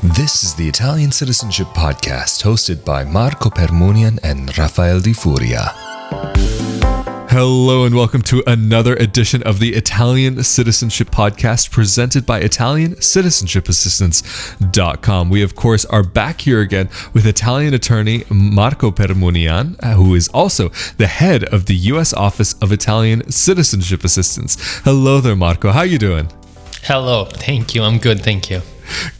This is the Italian Citizenship Podcast, hosted by Marco Permunian and Rafael Di Furia. Hello and welcome to another edition of the Italian Citizenship Podcast presented by Italian Citizenship Assistance.com. We, of course, are back here again with Italian attorney Marco Permunian, who is also the head of the U.S. Office of Italian Citizenship Assistance. Hello there, Marco. How are you doing? Hello. Thank you. I'm good. Thank you.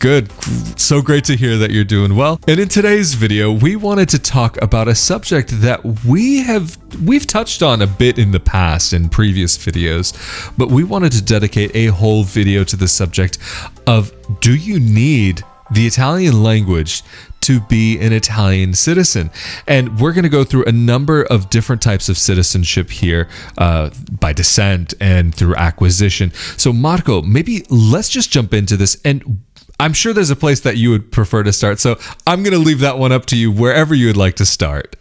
Good. So great to hear that you're doing well. And in today's video, we wanted to talk about a subject that we've touched on a bit in the past in previous videos, but we wanted to dedicate a whole video to the subject of, do you need the Italian language to be an Italian citizen? And we're going to go through a number of different types of citizenship here, by descent and through acquisition. So Marco, maybe let's just jump into this, and I'm sure there's a place that you would prefer to start, so I'm going to leave that one up to you wherever you would like to start.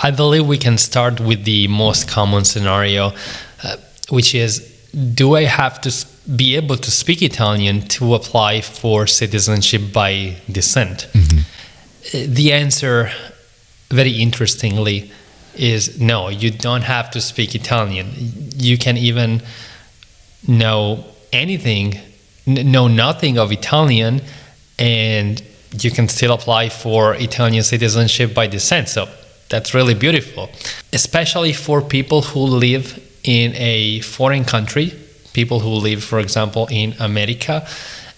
I believe we can start with the most common scenario, which is, do I have to be able to speak Italian to apply for citizenship by descent? Mm-hmm. The answer, very interestingly, is no, you don't have to speak Italian. You can even know nothing of Italian, and you can still apply for Italian citizenship by descent. So that's really beautiful, especially for people who live in a foreign country, people who live, for example, in America,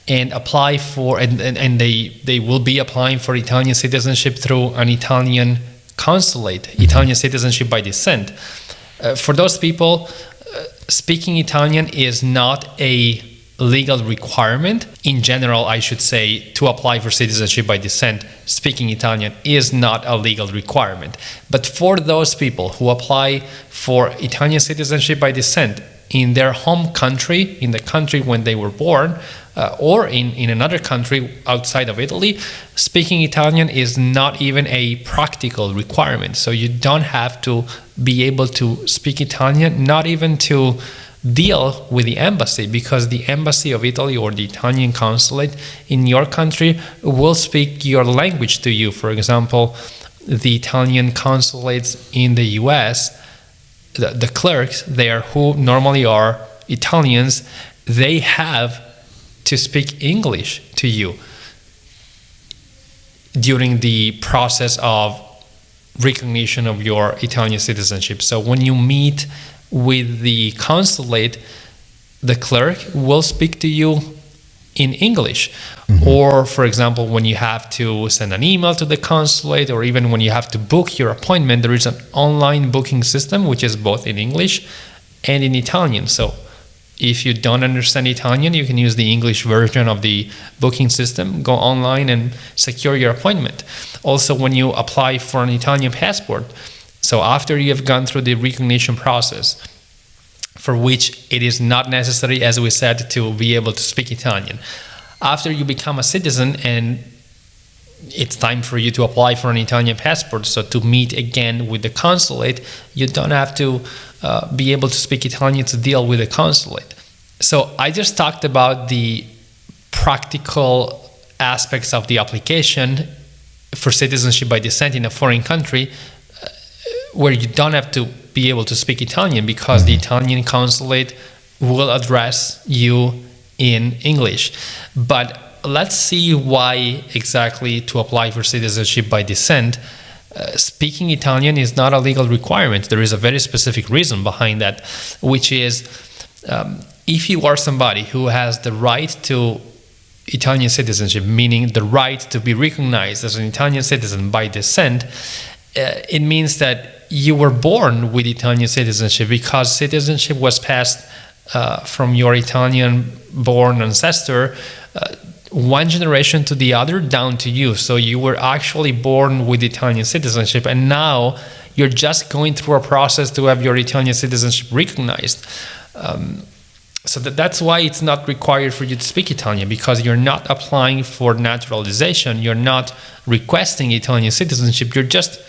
and apply for, and they will be applying for Italian citizenship through an Italian consulate, mm-hmm. Italian citizenship by descent. For those people, speaking Italian is not a legal requirement. In general, I should say, to apply for citizenship by descent, speaking Italian is not a legal requirement. But for those people who apply for Italian citizenship by descent in their home country, in the country when they were born, or in another country outside of Italy, speaking Italian is not even a practical requirement. So you don't have to be able to speak Italian, not even to deal with the embassy, because the embassy of Italy or the Italian consulate in your country will speak your language to you. For example, the Italian consulates in the US, the clerks there, who normally are Italians, they have to speak English to you during the process of recognition of your Italian citizenship. So when you meet with the consulate, the clerk will speak to you in English. Mm-hmm. Or, for example, when you have to send an email to the consulate, or even when you have to book your appointment, there is an online booking system which is both in English and in Italian. So if you don't understand Italian, you can use the English version of the booking system, go online and secure your appointment. Also, when you apply for an Italian passport, so after you have gone through the recognition process, for which it is not necessary, as we said, to be able to speak Italian, after you become a citizen and it's time for you to apply for an Italian passport, so to meet again with the consulate, you don't have to be able to speak Italian to deal with the consulate. So I just talked about the practical aspects of the application for citizenship by descent in a foreign country, where you don't have to be able to speak Italian, because the Italian consulate will address you in English. But let's see why exactly to apply for citizenship by descent, speaking Italian is not a legal requirement. There is a very specific reason behind that, which is, if you are somebody who has the right to Italian citizenship, meaning the right to be recognized as an Italian citizen by descent, it means that you were born with Italian citizenship, because citizenship was passed from your Italian-born ancestor one generation to the other down to you. So you were actually born with Italian citizenship, and now you're just going through a process to have your Italian citizenship recognized. So that's why it's not required for you to speak Italian, because you're not applying for naturalization, you're not requesting Italian citizenship, you're just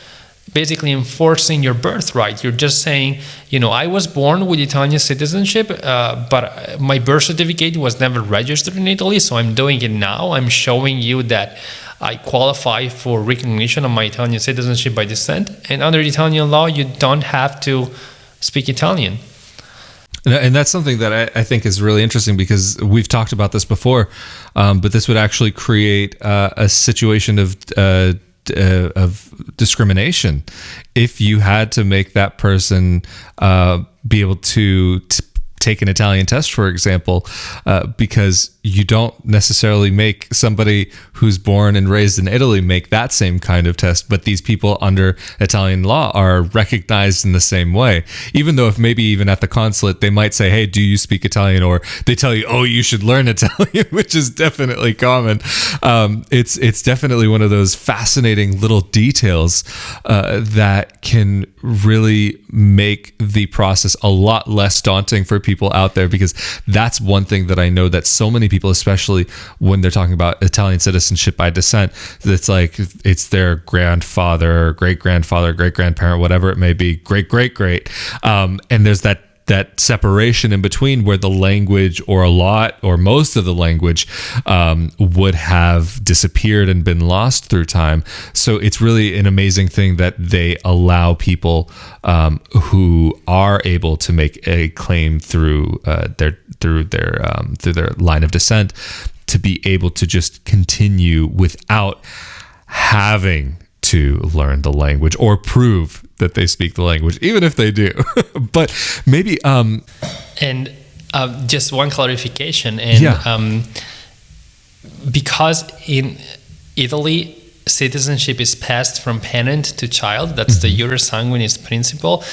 basically enforcing your birthright. You're just saying, I was born with Italian citizenship, but my birth certificate was never registered in Italy, so I'm doing it now. I'm showing you that I qualify for recognition of my Italian citizenship by descent. And under Italian law, you don't have to speak Italian. And that's something that I think is really interesting, because we've talked about this before, but this would actually create a situation of discrimination if you had to make that person be able to take an Italian test, for example, because you don't necessarily make somebody who's born and raised in Italy make that same kind of test, but these people under Italian law are recognized in the same way. Even though if maybe even at the consulate, they might say, hey, do you speak Italian? Or they tell you, oh, you should learn Italian, which is definitely common. It's definitely one of those fascinating little details that can really make the process a lot less daunting for people out there, because that's one thing that I know that so many people, especially when they're talking about Italian citizenship by descent, that's like it's their grandfather or great-grandfather, great-grandparent, whatever it may be, great-great-great. And there's that separation in between where the language, or a lot or most of the language, would have disappeared and been lost through time. So it's really an amazing thing that they allow people who are able to make a claim through their line of descent to be able to just continue without having to learn the language or prove that they speak the language, even if they do. But maybe and just one clarification, and because in Italy citizenship is passed from parent to child, that's the ius sanguinis principle.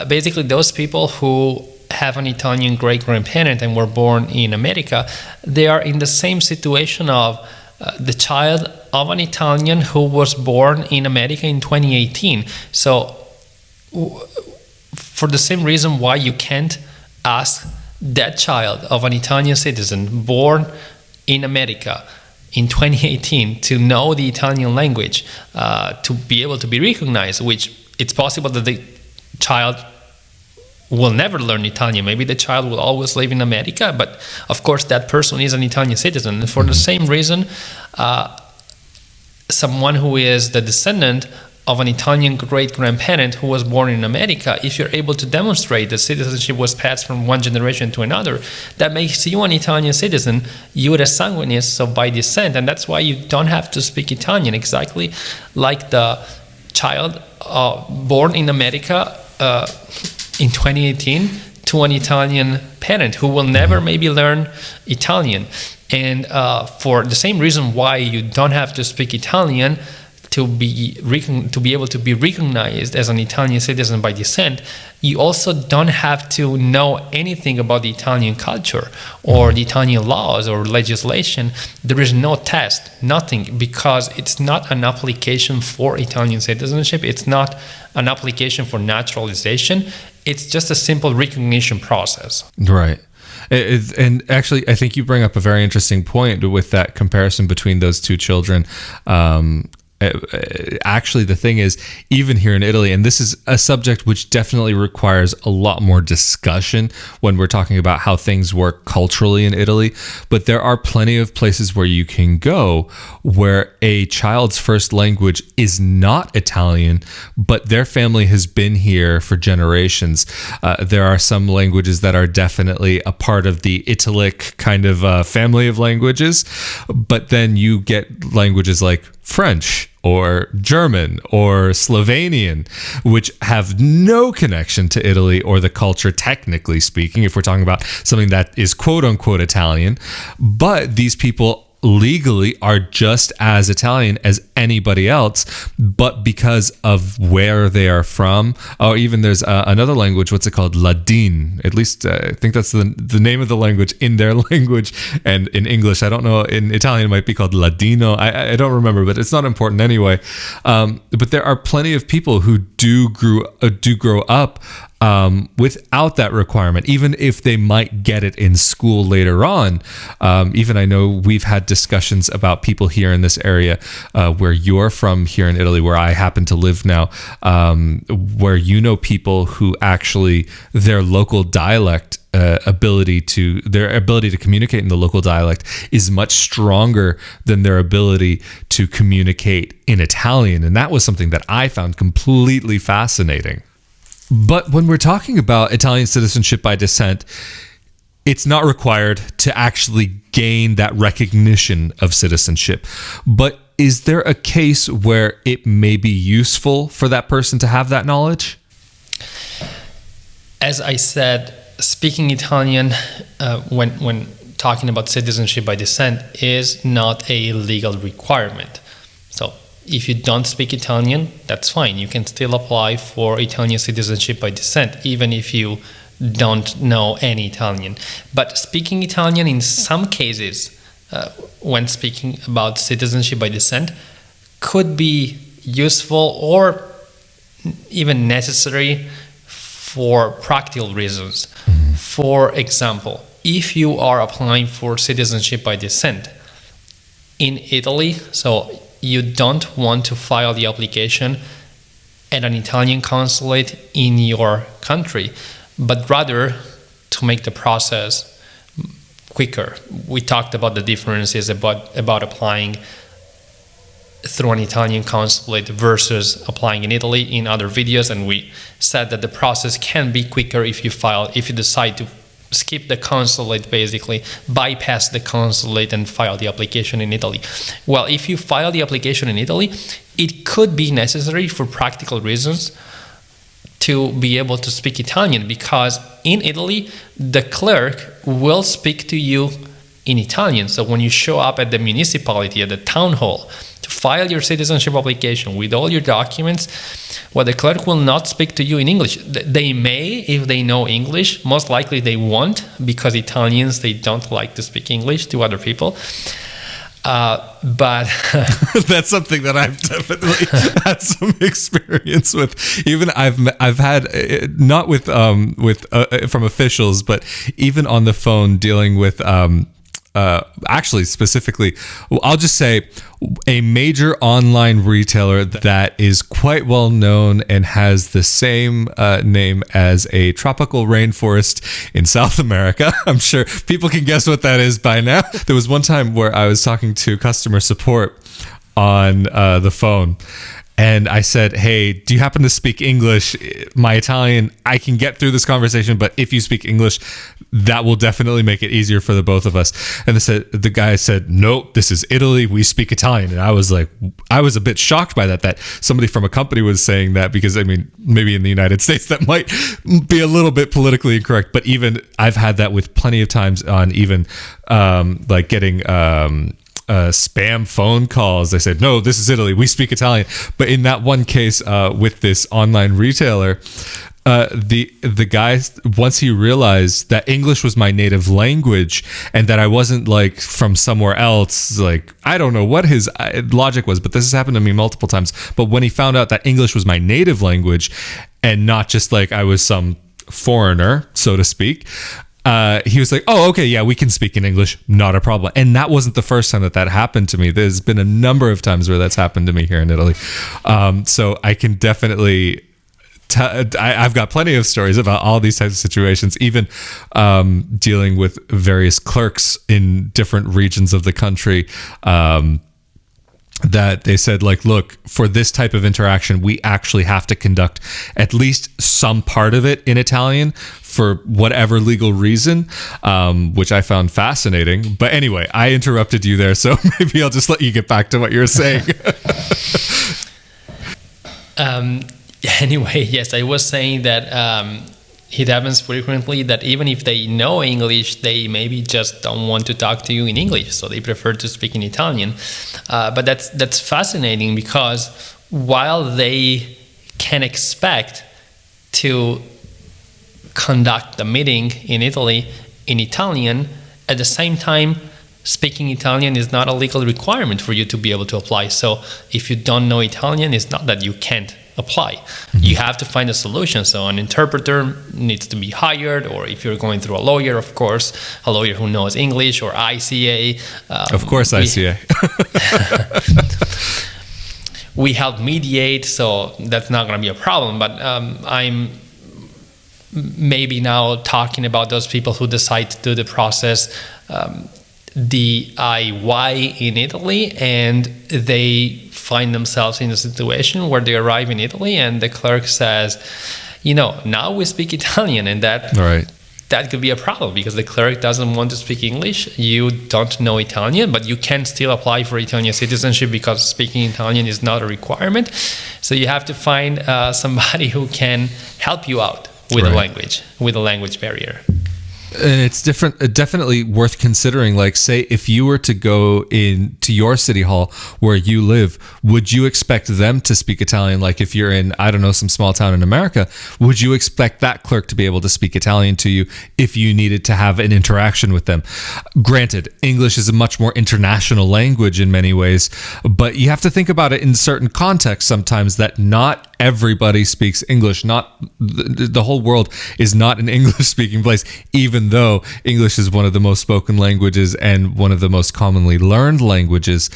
Basically, those people who have an Italian great-grandparent and were born in America, they are in the same situation of the child of an Italian who was born in America in 2018. So for the same reason why you can't ask that child of an Italian citizen born in America in 2018 to know the Italian language, to be able to be recognized, which it's possible that the child will never learn Italian. Maybe the child will always live in America, but of course that person is an Italian citizen. And for the same reason, someone who is the descendant of an Italian great-grandparent who was born in America, if you're able to demonstrate that citizenship was passed from one generation to another, that makes you an Italian citizen, ius sanguinis, so by descent. And that's why you don't have to speak Italian, exactly like the child born in America in 2018 to an Italian parent who will never maybe learn Italian. And for the same reason why you don't have to speak Italian to be able to be recognized as an Italian citizen by descent, you also don't have to know anything about the Italian culture or the Italian laws or legislation. There is no test, nothing, because it's not an application for Italian citizenship. It's not an application for naturalization. It's just a simple recognition process. Right. And actually, I think you bring up a very interesting point with that comparison between those two children. Actually, the thing is, even here in Italy, and this is a subject which definitely requires a lot more discussion when we're talking about how things work culturally in Italy, but there are plenty of places where you can go where a child's first language is not Italian, but their family has been here for generations. There are some languages that are definitely a part of the Italic kind of family of languages, but then you get languages like French or German or Slovenian, which have no connection to Italy or the culture, technically speaking, if we're talking about something that is quote unquote Italian. But these people legally are just as Italian as anybody else, but because of where they are from, or even there's another language, what's it called? Ladin. At least I think that's the name of the language in their language, and in English, I don't know, in Italian it might be called Ladino. I don't remember, but it's not important anyway. But there are plenty of people who do grow up without that requirement, even if they might get it in school later on. Even I know we've had discussions about people here in this area where you're from here in Italy, where I happen to live now, where you know people who actually their local dialect ability to communicate in the local dialect is much stronger than their ability to communicate in Italian. And that was something that I found completely fascinating. But when we're talking about Italian citizenship by descent, it's not required to actually gain that recognition of citizenship. But is there a case where it may be useful for that person to have that knowledge? As I said, speaking Italian when talking about citizenship by descent is not a legal requirement. So if you don't speak Italian, that's fine. You can still apply for Italian citizenship by descent, even if you don't know any Italian. But speaking Italian in some cases, when speaking about citizenship by descent, could be useful or even necessary for practical reasons. For example, if you are applying for citizenship by descent in Italy, so you don't want to file the application at an Italian consulate in your country, but rather to make the process quicker. We talked about the differences about applying through an Italian consulate versus applying in Italy in other videos, and we said that the process can be quicker if you decide to skip the consulate, basically bypass the consulate and file the application in Italy. Well, if you file the application in Italy, it could be necessary for practical reasons to be able to speak Italian, because in Italy the clerk will speak to you in Italian. So when you show up at the municipality, at the town hall, to file your citizenship application with all your documents, well, the clerk will not speak to you in English. They may, if they know English. Most likely they won't, because Italians, they don't like to speak English to other people. But that's something that I've definitely had some experience with. Even I've had not with from officials, but even on the phone dealing with actually specifically, I'll just say a major online retailer that is quite well known and has the same name as a tropical rainforest in South America. I'm sure people can guess what that is by now. There was one time where I was talking to customer support on the phone, and I said, hey, do you happen to speak English? My Italian, I can get through this conversation, but if you speak English, that will definitely make it easier for the both of us. And the guy said, nope, this is Italy. We speak Italian. And I was like, I was a bit shocked by that somebody from a company was saying that, because I mean, maybe in the United States that might be a little bit politically incorrect, but even I've had that with plenty of times on even like getting spam phone calls. They said, no, this is Italy, we speak Italian. But in that one case with this online retailer, the guy, once he realized that English was my native language and that I wasn't like from somewhere else, like I don't know what his logic was, but this has happened to me multiple times. But when he found out that English was my native language and not just like I was some foreigner, so to speak, he was like, oh, okay, yeah, we can speak in English, not a problem. And that wasn't the first time that happened to me. There's been a number of times where that's happened to me here in Italy. So I can definitely, I've got plenty of stories about all these types of situations, even dealing with various clerks in different regions of the country, that they said, like, look, for this type of interaction, we actually have to conduct at least some part of it in Italian for whatever legal reason, which I found fascinating. But anyway, I interrupted you there, so maybe I'll just let you get back to what you were saying. Anyway, yes, I was saying that it happens frequently that even if they know English, they maybe just don't want to talk to you in English, so they prefer to speak in Italian. But that's fascinating, because while they can expect to conduct the meeting in Italy in Italian, at the same time, speaking Italian is not a legal requirement for you to be able to apply. So if you don't know Italian, it's not that you can't apply. You have to find a solution. So an interpreter needs to be hired, or if you're going through a lawyer, of course, a lawyer who knows English, or ICA. Of course, ICA. We help mediate, so that's not going to be a problem. But I'm maybe now talking about those people who decide to do the process DIY in Italy, and they find themselves in a situation where they arrive in Italy and the clerk says, now we speak Italian, and that could be a problem because the clerk doesn't want to speak English. You don't know Italian, but you can still apply for Italian citizenship because speaking Italian is not a requirement. So you have to find somebody who can help you out with the language barrier. And it's definitely worth considering. Like, say, if you were to go into your city hall where you live, would you expect them to speak Italian? Like, if you're in, I don't know, some small town in America, would you expect that clerk to be able to speak Italian to you if you needed to have an interaction with them? Granted, English is a much more international language in many ways, but you have to think about it in certain contexts sometimes that not everybody speaks English. Not the whole world is not an English-speaking place, even though English is one of the most spoken languages and one of the most commonly learned languages.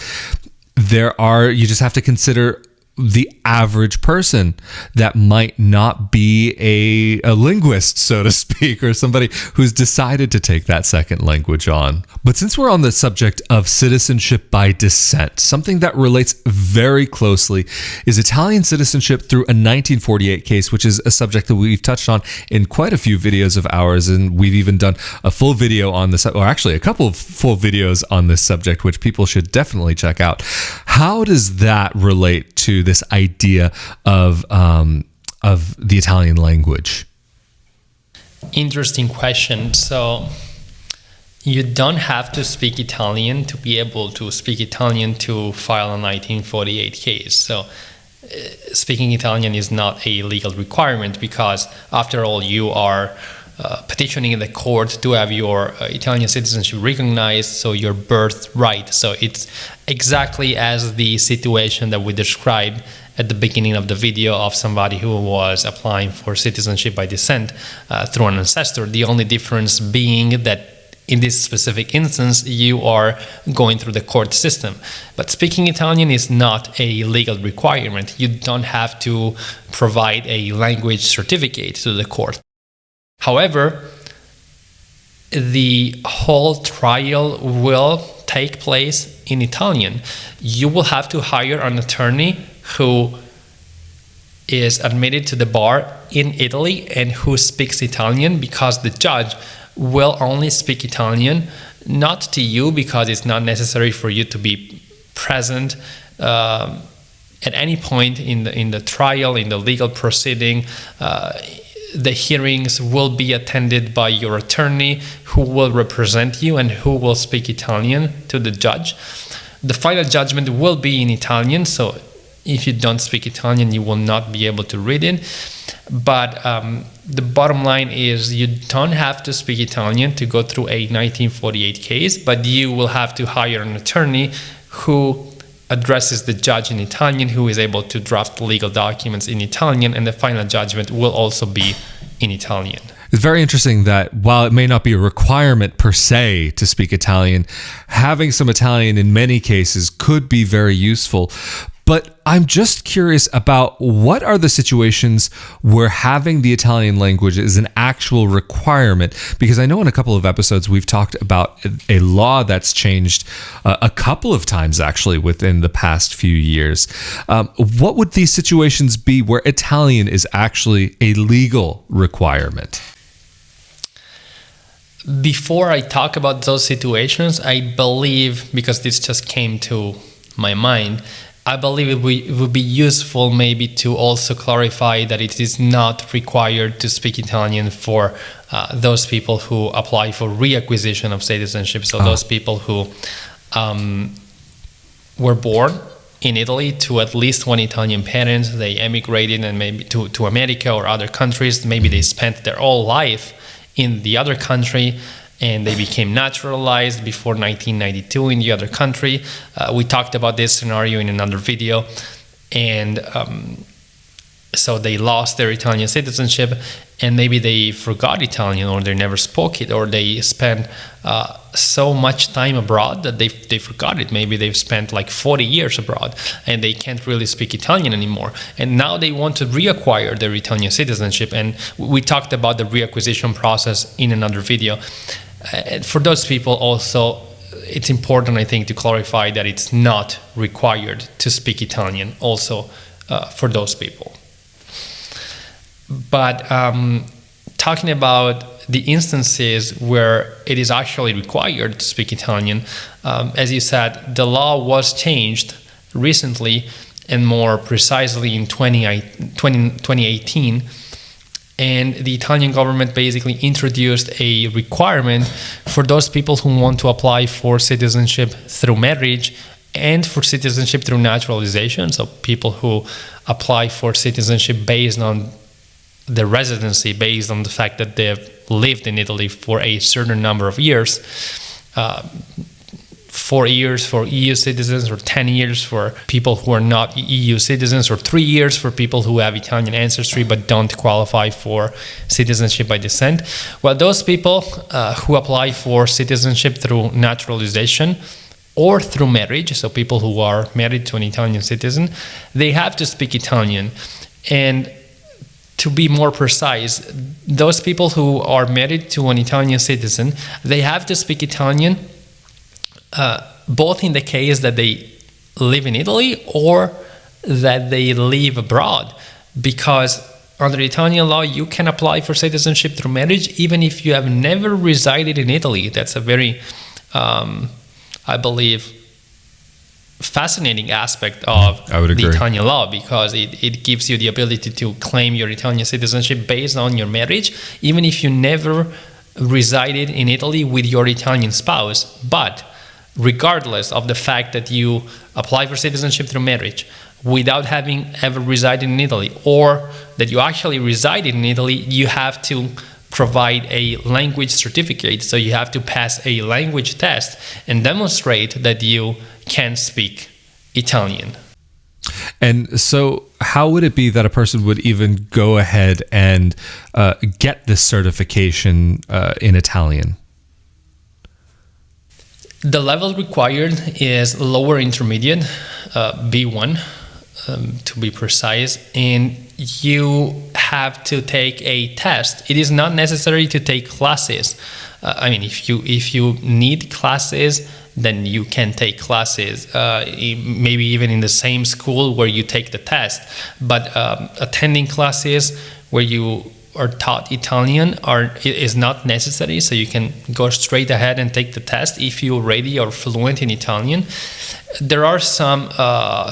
You just have to consider the average person that might not be a linguist, so to speak, or somebody who's decided to take that second language on. But since we're on the subject of citizenship by descent, something that relates very closely is Italian citizenship through a 1948 case, which is a subject that we've touched on in quite a few videos of ours, and we've even done a full video on this, or actually a couple of full videos on this subject, which people should definitely check out. How does that relate to this idea of the Italian language? Interesting question. So you don't have to speak Italian to be able to speak Italian to file a 1948 case. So speaking Italian is not a legal requirement because, after all, you are petitioning the court to have your Italian citizenship recognized, so your birthright. So it's exactly as the situation that we described at the beginning of the video of somebody who was applying for citizenship by descent through an ancestor. The only difference being that in this specific instance, you are going through the court system. But speaking Italian is not a legal requirement. You don't have to provide a language certificate to the court. However, the whole trial will take place in Italian. You will have to hire an attorney who is admitted to the bar in Italy and who speaks Italian, because the judge will only speak Italian, not to you, because it's not necessary for you to be present at any point in the trial, in the legal proceeding. The hearings will be attended by your attorney, who will represent you and who will speak Italian to the judge. The final judgment will be in Italian, so if you don't speak Italian, you will not be able to read it. But the bottom line is, you don't have to speak Italian to go through a 1948 case, but you will have to hire an attorney who addresses the judge in Italian, who is able to draft legal documents in Italian, and the final judgment will also be in Italian. It's very interesting that while it may not be a requirement per se to speak Italian, having some Italian in many cases could be very useful. But I'm just curious about, what are the situations where having the Italian language is an actual requirement? Because I know in a couple of episodes we've talked about a law that's changed a couple of times actually within the past few years. What would these situations be where Italian is actually a legal requirement? Before I talk about those situations, I believe, because this just came to my mind, I believe it would be useful maybe to also clarify that it is not required to speak Italian for those people who apply for reacquisition of citizenship. So those people who were born in Italy to at least one Italian parent, they emigrated and maybe to America or other countries. Maybe they spent their whole life in the other country, and they became naturalized before 1992 in the other country. We talked about this scenario in another video. And So they lost their Italian citizenship, and maybe they forgot Italian, or they never spoke it, or they spent so much time abroad that they forgot it. Maybe they've spent like 40 years abroad and they can't really speak Italian anymore. And now they want to reacquire their Italian citizenship. And we talked about the reacquisition process in another video. For those people also, it's important, I think, to clarify that it's not required to speak Italian also for those people. But talking about the instances where it is actually required to speak Italian, as you said, the law was changed recently, and more precisely in 2018. And the Italian government basically introduced a requirement for those people who want to apply for citizenship through marriage and for citizenship through naturalization. So people who apply for citizenship based on the residency, based on the fact that they've lived in Italy for a certain number of years, 4 years for EU citizens, or 10 years for people who are not EU citizens, or 3 years for people who have Italian ancestry but don't qualify for citizenship by descent. Well, those people who apply for citizenship through naturalization or through marriage, so people who are married to an Italian citizen, they have to speak Italian. And to be more precise, those people who are married to an Italian citizen, they have to speak Italian both in the case that they live in Italy or that they live abroad. Because under Italian law, you can apply for citizenship through marriage even if you have never resided in Italy. That's a very, I believe, fascinating aspect of the Italian law, because it gives you the ability to claim your Italian citizenship based on your marriage, even if you never resided in Italy with your Italian spouse. But regardless of the fact that you apply for citizenship through marriage without having ever resided in Italy, or that you actually resided in Italy, you have to provide a language certificate. So you have to pass a language test and demonstrate that you can speak Italian. And so how would it be that a person would even go ahead and get this certification in Italian? The level required is lower intermediate, B1 to be precise, and you have to take a test. It is not necessary to take classes. If you need classes, then you can take classes, maybe even in the same school where you take the test. But attending classes where you are taught Italian is not necessary, so you can go straight ahead and take the test if you already are fluent in Italian. There are some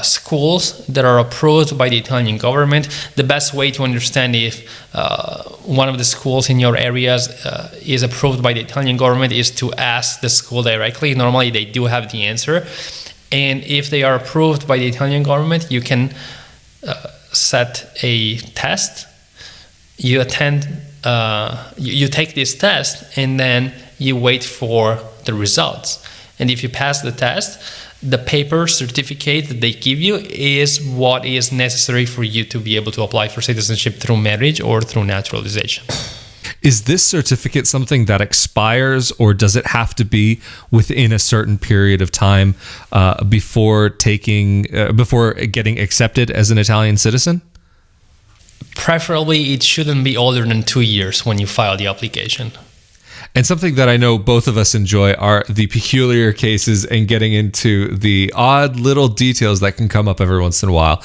schools that are approved by the Italian government. The best way to understand if one of the schools in your areas is approved by the Italian government is to ask the school directly. Normally they do have the answer. And if they are approved by the Italian government, you can set a test. You attend, you take this test, and then you wait for the results. And if you pass the test, the paper certificate that they give you is what is necessary for you to be able to apply for citizenship through marriage or through naturalization. Is this certificate something that expires, or does it have to be within a certain period of time before getting accepted as an Italian citizen? Preferably, it shouldn't be older than 2 years when you file the application. And something that I know both of us enjoy are the peculiar cases and getting into the odd little details that can come up every once in a while.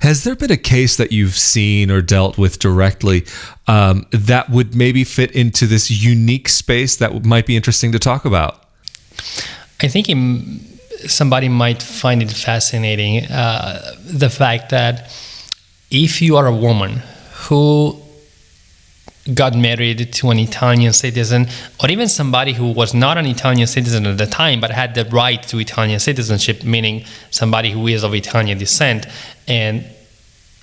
Has there been a case that you've seen or dealt with directly that would maybe fit into this unique space that might be interesting to talk about? I think somebody might find it fascinating, the fact that if you are a woman who got married to an Italian citizen, or even somebody who was not an Italian citizen at the time but had the right to Italian citizenship, meaning somebody who is of Italian descent, and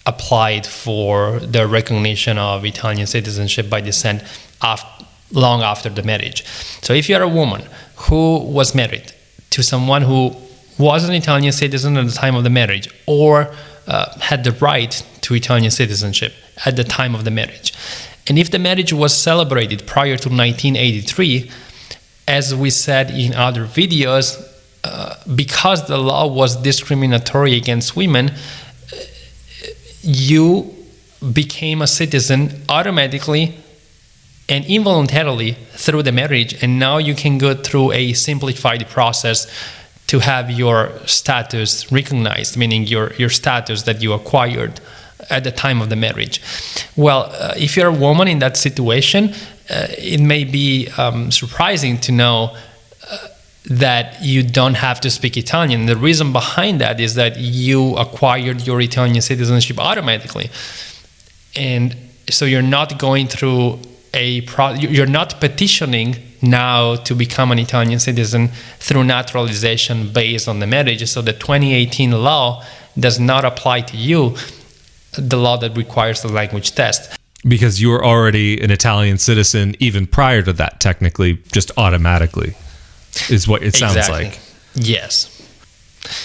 applied for the recognition of Italian citizenship by descent long after the marriage. So if you're a woman who was married to someone who was an Italian citizen at the time of the marriage, or had the right to Italian citizenship at the time of the marriage. And if the marriage was celebrated prior to 1983, as we said in other videos, because the law was discriminatory against women, you became a citizen automatically and involuntarily through the marriage, and now you can go through a simplified process to have your status recognized, meaning your status that you acquired at the time of the marriage. Well, if you're a woman in that situation, it may be surprising to know that you don't have to speak Italian. The reason behind that is that you acquired your Italian citizenship automatically. And so you're not going through you're not petitioning now to become an Italian citizen through naturalization based on the marriage. So the 2018 law does not apply to you, the law that requires the language test. Because you were already an Italian citizen even prior to that, technically, just automatically, is what it sounds like. Yes.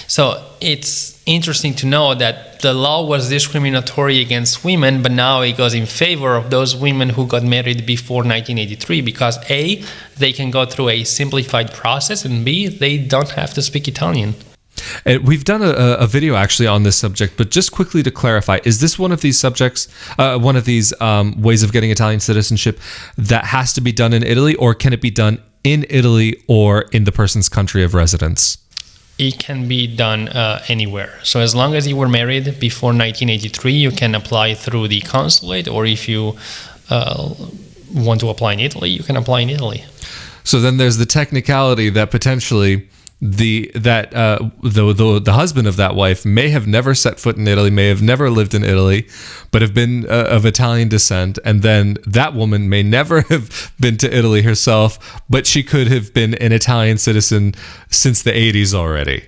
So it's interesting to know that the law was discriminatory against women, but now it goes in favor of those women who got married before 1983 because A, they can go through a simplified process, and B, they don't have to speak Italian. We've done a video actually on this subject, but just quickly to clarify, is this one of these subjects, one of these ways of getting Italian citizenship that has to be done in Italy, or can it be done in Italy or in the person's country of residence? It can be done anywhere. So as long as you were married before 1983, you can apply through the consulate, or if you want to apply in Italy, you can apply in Italy. So then there's the technicality that potentially the husband of that wife may have never set foot in Italy, may have never lived in Italy, but have been of Italian descent, and then that woman may never have been to Italy herself, but she could have been an Italian citizen since the 80s already.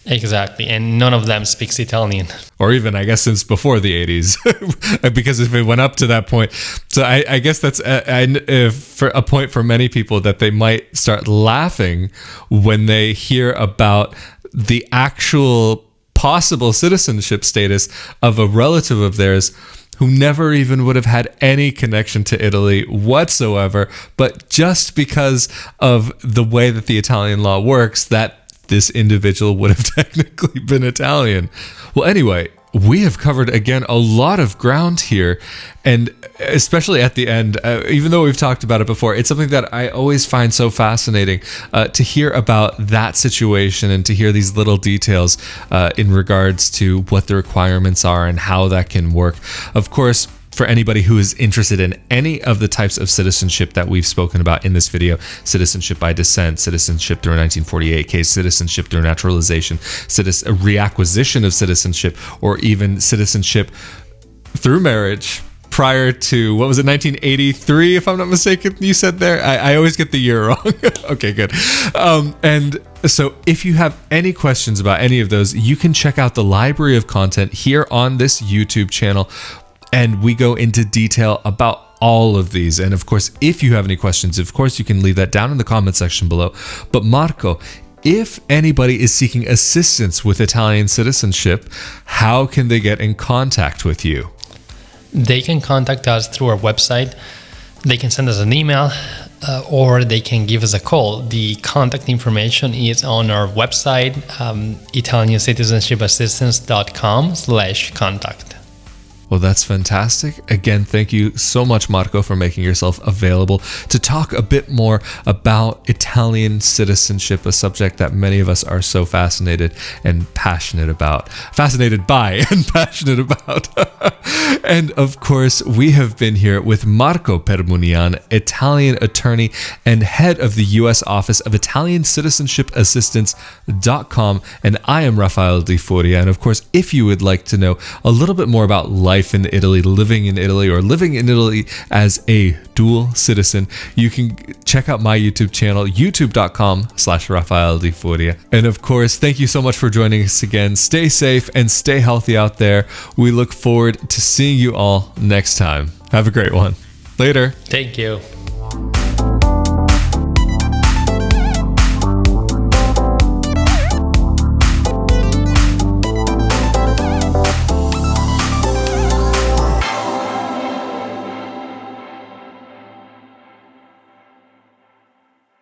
Exactly, and none of them speaks Italian. Or even, I guess, since before the 80s, because if it went up to that point. So I guess that's for a point for many people that they might start laughing when they hear about the actual possible citizenship status of a relative of theirs who never even would have had any connection to Italy whatsoever, but just because of the way that the Italian law works, that this individual would have technically been Italian. Well, anyway, we have covered, again, a lot of ground here, and especially at the end, even though we've talked about it before, it's something that I always find so fascinating to hear about that situation and to hear these little details in regards to what the requirements are and how that can work. Of course, for anybody who is interested in any of the types of citizenship that we've spoken about in this video, citizenship by descent, citizenship through a 1948 case, citizenship through naturalization, reacquisition of citizenship, or even citizenship through marriage prior to, what was it, 1983, if I'm not mistaken, you said there? I always get the year wrong. Okay, good. And so if you have any questions about any of those, you can check out the library of content here on this YouTube channel. And we go into detail about all of these. And of course, if you have any questions, of course, you can leave that down in the comment section below. But Marco, if anybody is seeking assistance with Italian citizenship, how can they get in contact with you? They can contact us through our website. They can send us an email, or they can give us a call. The contact information is on our website, ItalianCitizenshipassistance.com/contact. Well, that's fantastic. Again, thank you so much, Marco, for making yourself available to talk a bit more about Italian citizenship, a subject that many of us are so fascinated and passionate about. Fascinated by and passionate about. And of course, we have been here with Marco Permunian, Italian attorney and head of the U.S. Office of Italian Citizenship Assistance.com. And I am Rafael Di Furia. And of course, if you would like to know a little bit more about life in Italy, living in Italy, or living in Italy as a dual citizen, you can check out my YouTube channel, youtube.com/Rafael Di Furia. And of course, thank you so much for joining us again. Stay safe and stay healthy out there. We look forward to seeing you all next time. Have a great one. Later. Thank you.